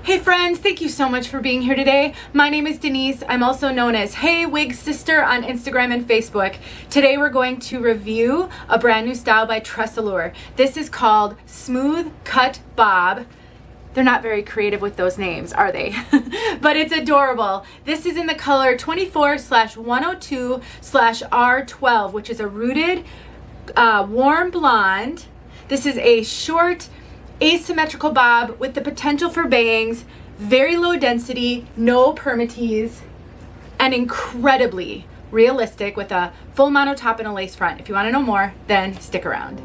Hey friends, thank you so much for being here today. My name is Denise. I'm also known as Hey Wig Sister on Instagram and Facebook. Today we're going to review a brand new style by Tressallure. This is called Smooth Cut Bob. They're not very creative with those names, are they? But it's adorable. This is in the color 24/102/R12, which is a rooted warm blonde. This is a short asymmetrical bob with the potential for bangs, very low density, no permatease, and incredibly realistic with a full mono top and a lace front. If you want to know more, then stick around.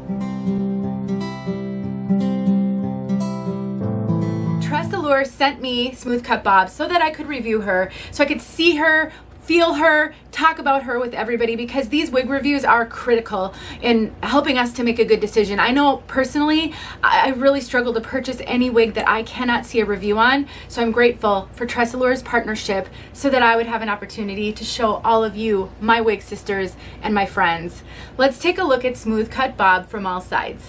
Tressallure sent me Smooth Cut Bob so that I could review her, so I could see her, feel her, talk about her with everybody, because these wig reviews are critical in helping us to make a good decision. I know personally, I really struggle to purchase any wig that I cannot see a review on, so I'm grateful for Tressallure's partnership so that I would have an opportunity to show all of you, my wig sisters and my friends. Let's take a look at Smooth Cut Bob from all sides.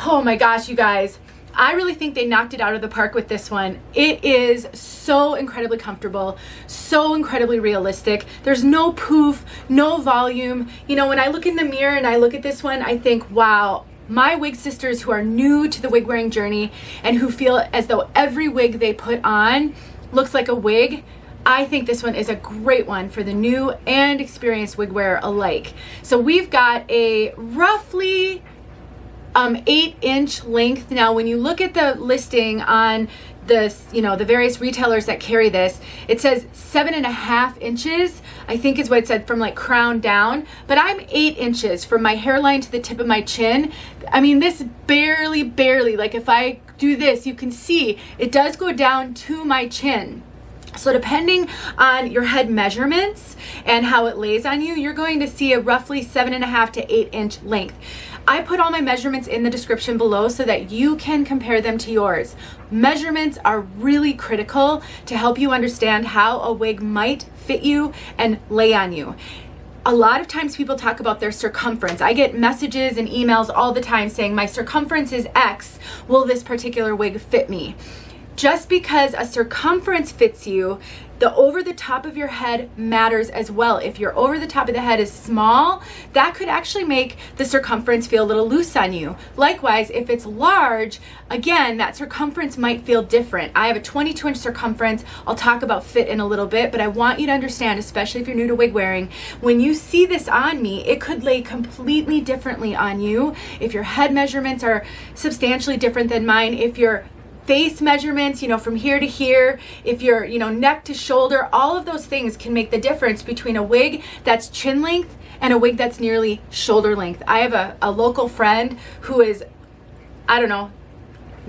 Oh my gosh, you guys. I really think they knocked it out of the park with this one. It is so incredibly comfortable, so incredibly realistic. There's no poof, no volume. You know, when I look in the mirror and I look at this one, I think, wow, my wig sisters who are new to the wig wearing journey and who feel as though every wig they put on looks like a wig, I think this one is a great one for the new and experienced wig wearer alike. So we've got a roughly 8-inch length. Now, when you look at the listing on this, the various retailers that carry this, it says 7.5 inches, I think is what it said, from like crown down, but I'm 8 inches from my hairline to the tip of my chin. I mean, this barely, like if I do this, you can see it does go down to my chin. So depending on your head measurements and how it lays on you, you're going to see a roughly 7.5 to 8 inch length. I put all my measurements in the description below so that you can compare them to yours. Measurements are really critical to help you understand how a wig might fit you and lay on you. A lot of times people talk about their circumference. I get messages and emails all the time saying my circumference is X. Will this particular wig fit me? Just because a circumference fits you, the over the top of your head matters as well. If your over the top of the head is small, that could actually make the circumference feel a little loose on you. Likewise, if it's large, again, that circumference might feel different. I have a 22-inch circumference. I'll talk about fit in a little bit, but I want you to understand, especially if you're new to wig wearing, when you see this on me, it could lay completely differently on you. If your head measurements are substantially different than mine, if your face measurements, from here to here, if you're, neck to shoulder, all of those things can make the difference between a wig that's chin length and a wig that's nearly shoulder length. I have a local friend who is,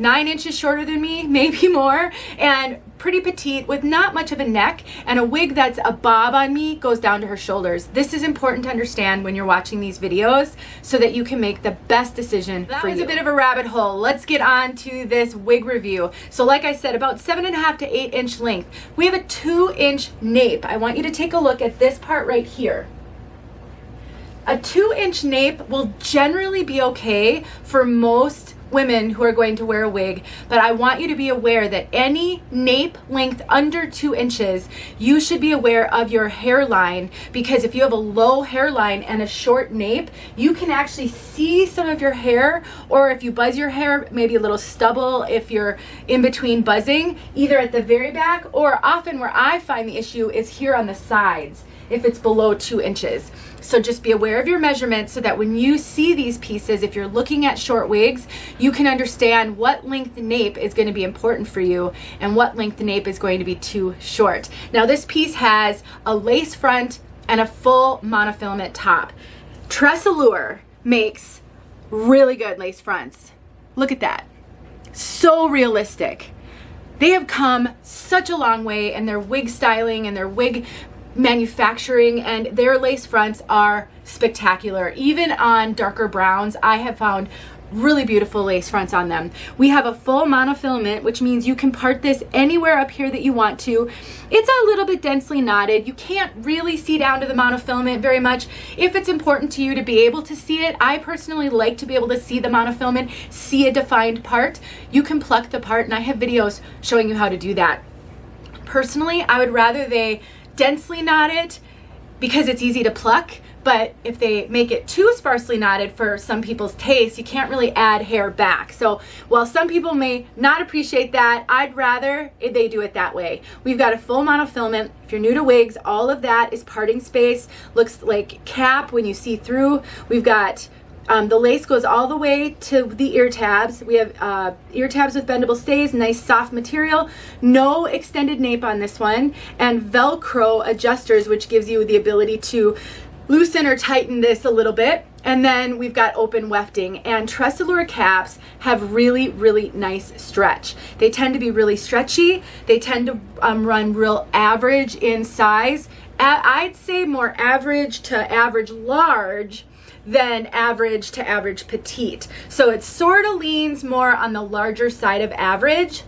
9 inches shorter than me, maybe more, and pretty petite with not much of a neck, and a wig that's a bob on me goes down to her shoulders. This is important to understand when you're watching these videos so that you can make the best decision for you. That was a bit of a rabbit hole. Let's get on to this wig review. So like I said, about 7.5 to 8 inch length. We have a 2-inch nape. I want you to take a look at this part right here. A 2-inch nape will generally be okay for most women who are going to wear a wig, but I want you to be aware that any nape length under 2 inches, you should be aware of your hairline, because if you have a low hairline and a short nape, you can actually see some of your hair, or if you buzz your hair, maybe a little stubble if you're in between buzzing, either at the very back, or often where I find the issue is here on the sides if it's below 2 inches. So just be aware of your measurements so that when you see these pieces, if you're looking at short wigs, you can understand what length nape is going to be important for you and what length nape is going to be too short. Now this piece has a lace front and a full monofilament top. Tressallure makes really good lace fronts. Look at that. So realistic. They have come such a long way in their wig styling and their wig manufacturing, and their lace fronts are spectacular. Even on darker browns, I have found really beautiful lace fronts on them. We have a full monofilament, which means you can part this anywhere up here that you want to. It's a little bit densely knotted. You can't really see down to the monofilament very much. If it's important to you to be able to see it, I personally like to be able to see the monofilament, see a defined part. You can pluck the part, and I have videos showing you how to do that. Personally, I would rather they densely knot it because it's easy to pluck. But if they make it too sparsely knotted for some people's taste, you can't really add hair back. So while some people may not appreciate that, I'd rather they do it that way. We've got a full monofilament. If you're new to wigs, all of that is parting space. Looks like cap when you see through. We've got the lace goes all the way to the ear tabs. We have ear tabs with bendable stays, nice soft material, no extended nape on this one, and Velcro adjusters, which gives you the ability to loosen or tighten this a little bit. And then we've got open wefting, and Tress Allure caps have really, really nice stretch. They tend to be really stretchy. They tend to run real average in size. I'd say more average to average large than average to average petite. So it sort of leans more on the larger side of average.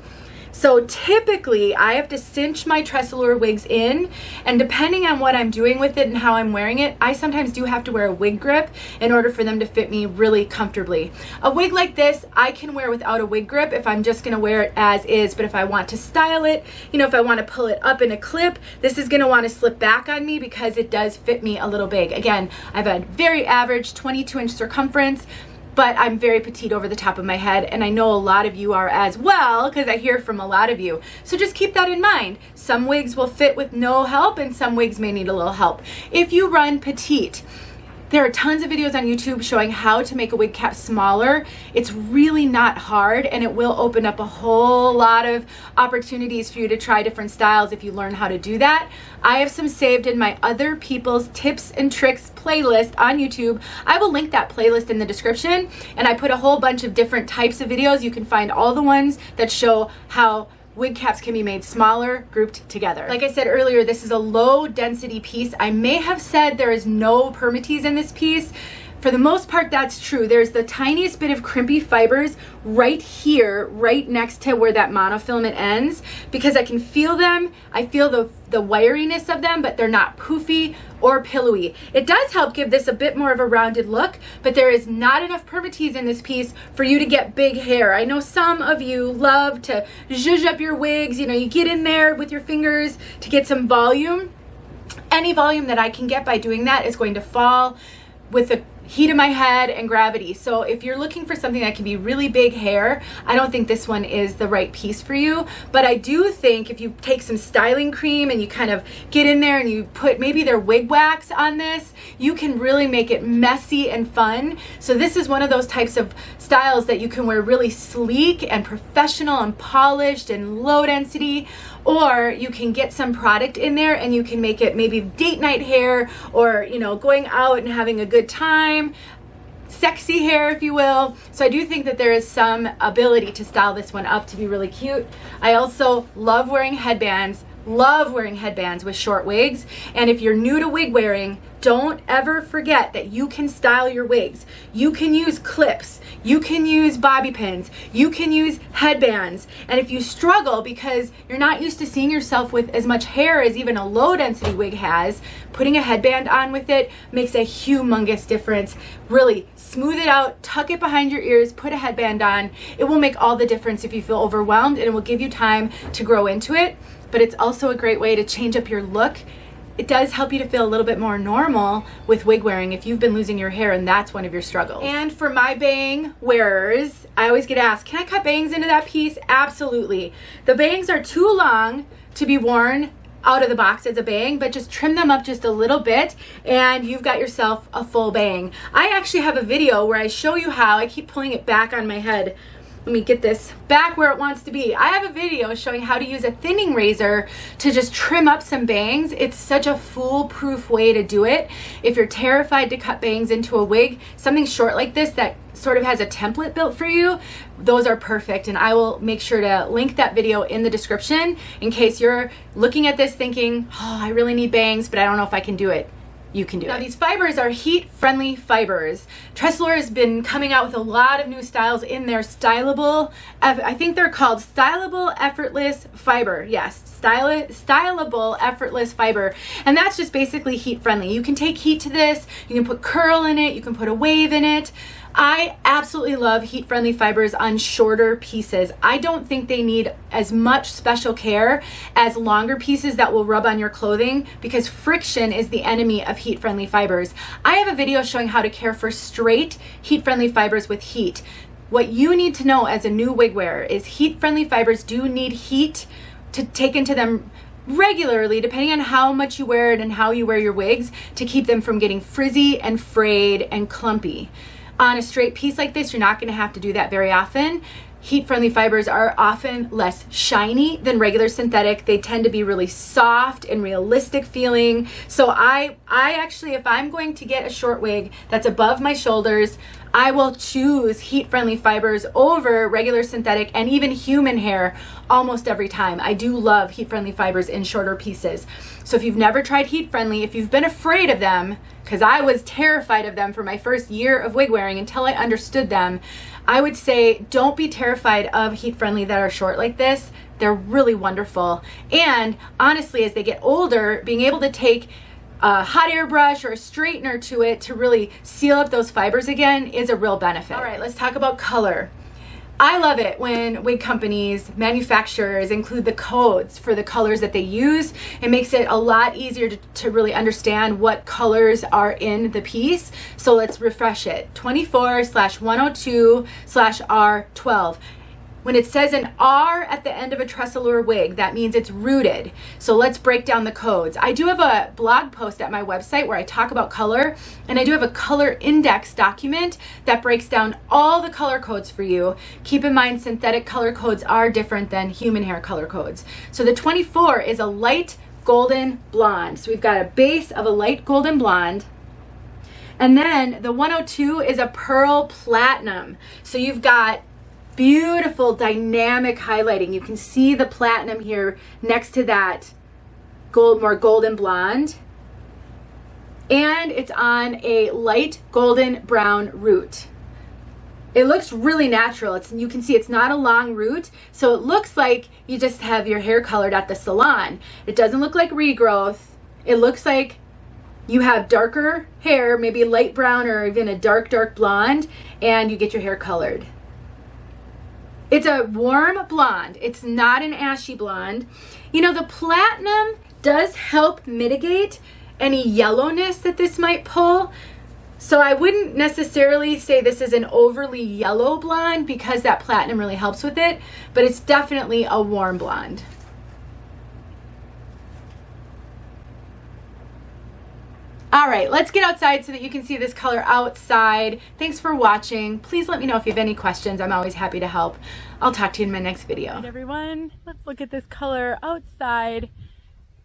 So typically I have to cinch my Tress Allure wigs in, and depending on what I'm doing with it and how I'm wearing it, I sometimes do have to wear a wig grip in order for them to fit me really comfortably. A wig like this I can wear without a wig grip if I'm just gonna wear it as is, but if I want to style it, you know, if I want to pull it up in a clip, this is gonna want to slip back on me because it does fit me a little big. Again, I've had very average 22-inch circumference, but I'm very petite over the top of my head, and I know a lot of you are as well because I hear from a lot of you. So just keep that in mind. Some wigs will fit with no help, and some wigs may need a little help. If you run petite, there are tons of videos on YouTube showing how to make a wig cap smaller. It's really not hard, and it will open up a whole lot of opportunities for you to try different styles if you learn how to do that. I have some saved in my Other People's Tips and Tricks playlist on YouTube. I will link that playlist in the description, and I put a whole bunch of different types of videos. You can find all the ones that show how wig caps can be made smaller, grouped together. Like I said earlier, this is a low density piece. I may have said there is no permatease in this piece. For the most part, that's true. There's the tiniest bit of crimpy fibers right here, right next to where that monofilament ends, because I can feel them. I feel the wiriness of them, but they're not poofy or pillowy. It does help give this a bit more of a rounded look, but there is not enough permatease in this piece for you to get big hair. I know some of you love to zhuzh up your wigs. You know, you get in there with your fingers to get some volume. Any volume that I can get by doing that is going to fall with the heat of my head and gravity. So if you're looking for something that can be really big hair, I don't think this one is the right piece for you. But I do think if you take some styling cream and you kind of get in there and you put maybe their wig wax on this, you can really make it messy and fun. So this is one of those types of styles that you can wear really sleek and professional and polished and low density, or you can get some product in there and you can make it maybe date night hair, or, you know, going out and having a good time, sexy hair, if you will. So I do think that there is some ability to style this one up to be really cute. I also love wearing headbands. Love wearing headbands with short wigs. And if you're new to wig wearing, don't ever forget that you can style your wigs. You can use clips, you can use bobby pins, you can use headbands. And if you struggle because you're not used to seeing yourself with as much hair as even a low density wig has, putting a headband on with it makes a humongous difference. Really smooth it out, tuck it behind your ears, put a headband on. It will make all the difference if you feel overwhelmed, and it will give you time to grow into it. But it's also a great way to change up your look. It does help you to feel a little bit more normal with wig wearing if you've been losing your hair and that's one of your struggles. And for my bang wearers, I always get asked, can I cut bangs into that piece? Absolutely. The bangs are too long to be worn out of the box as a bang, but just trim them up just a little bit and you've got yourself a full bang. I actually have a video where I show you how. I keep pulling it back on my head. Let me get this back where it wants to be. I have a video showing how to use a thinning razor to just trim up some bangs. It's such a foolproof way to do it. If you're terrified to cut bangs into a wig, something short like this that sort of has a template built for you, those are perfect. And I will make sure to link that video in the description in case you're looking at this thinking, oh, I really need bangs, but I don't know if I can do it. you can do it. Now these fibers are heat-friendly fibers. Tressallure has been coming out with a lot of new styles in their stylable, I think they're called stylable effortless fiber. Yes, stylable effortless fiber. And that's just basically heat-friendly. You can take heat to this, you can put curl in it, you can put a wave in it. I absolutely love heat-friendly fibers on shorter pieces. I don't think they need as much special care as longer pieces that will rub on your clothing, because friction is the enemy of heat-friendly fibers. I have a video showing how to care for straight heat-friendly fibers with heat. What you need to know as a new wig wearer is heat-friendly fibers do need heat to take into them regularly, depending on how much you wear it and how you wear your wigs, to keep them from getting frizzy and frayed and clumpy. On a straight piece like this, you're not going to have to do that very often. Heat-friendly fibers are often less shiny than regular synthetic. They tend to be really soft and realistic feeling. So I actually, if I'm going to get a short wig that's above my shoulders, I will choose heat-friendly fibers over regular synthetic and even human hair almost every time. I do love heat-friendly fibers in shorter pieces. So if you've never tried heat-friendly, if you've been afraid of them, because I was terrified of them for my first year of wig wearing until I understood them, I would say don't be terrified of heat-friendly that are short like this. They're really wonderful. And honestly, as they get older, being able to take a hot air brush or a straightener to it to really seal up those fibers again is a real benefit. All right, let's talk about color. I love it when wig companies, manufacturers include the codes for the colors that they use. It makes it a lot easier to really understand what colors are in the piece. So let's refresh it. 24/102/R12. When it says an R at the end of a Tressallure wig, that means it's rooted. So let's break down the codes. I do have a blog post at my website where I talk about color, and I do have a color index document that breaks down all the color codes for you. Keep in mind, synthetic color codes are different than human hair color codes. So the 24 is a light golden blonde. So we've got a base of a light golden blonde. And then the 102 is a pearl platinum. So you've got beautiful dynamic highlighting. You can see the platinum here next to that more golden blonde. And it's on a light golden brown root. It looks really natural. You can see it's not a long root, so it looks like you just have your hair colored at the salon. It doesn't look like regrowth. It looks like you have darker hair, maybe light brown or even a dark blonde, and you get your hair colored. It's a warm blonde. It's not an ashy blonde. You know, the platinum does help mitigate any yellowness that this might pull. So I wouldn't necessarily say this is an overly yellow blonde because that platinum really helps with it, but it's definitely a warm blonde. All right, let's get outside so that you can see this color outside. Thanks for watching. Please let me know if you have any questions. I'm always happy to help. I'll talk to you in my next video. All right, everyone, let's look at this color outside.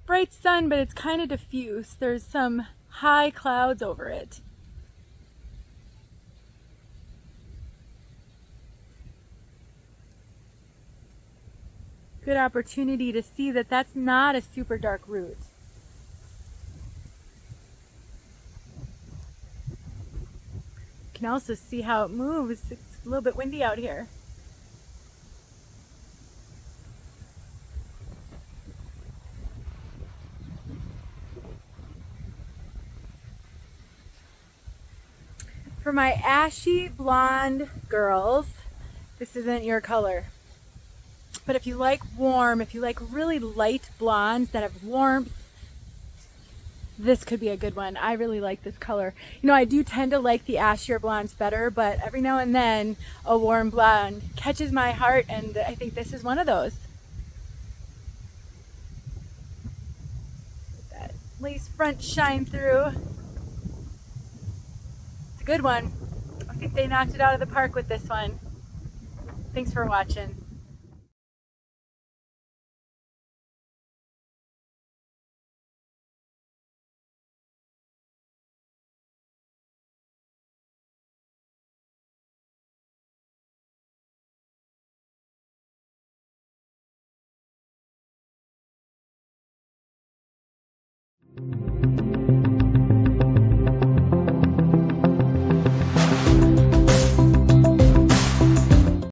Bright sun, but it's kind of diffuse. There's some high clouds over it. Good opportunity to see that that's not a super dark root. You can also see how it moves. It's a little bit windy out here. For my ashy blonde girls, this isn't your color. But if you like warm, if you like really light blondes that have warmth, this could be a good one. I really like this color. You know, I do tend to like the ashier blondes better, but every now and then a warm blonde catches my heart, and I think this is one of those. Let that lace front shine through. It's a good one. I think they knocked it out of the park with this one. Thanks for watching.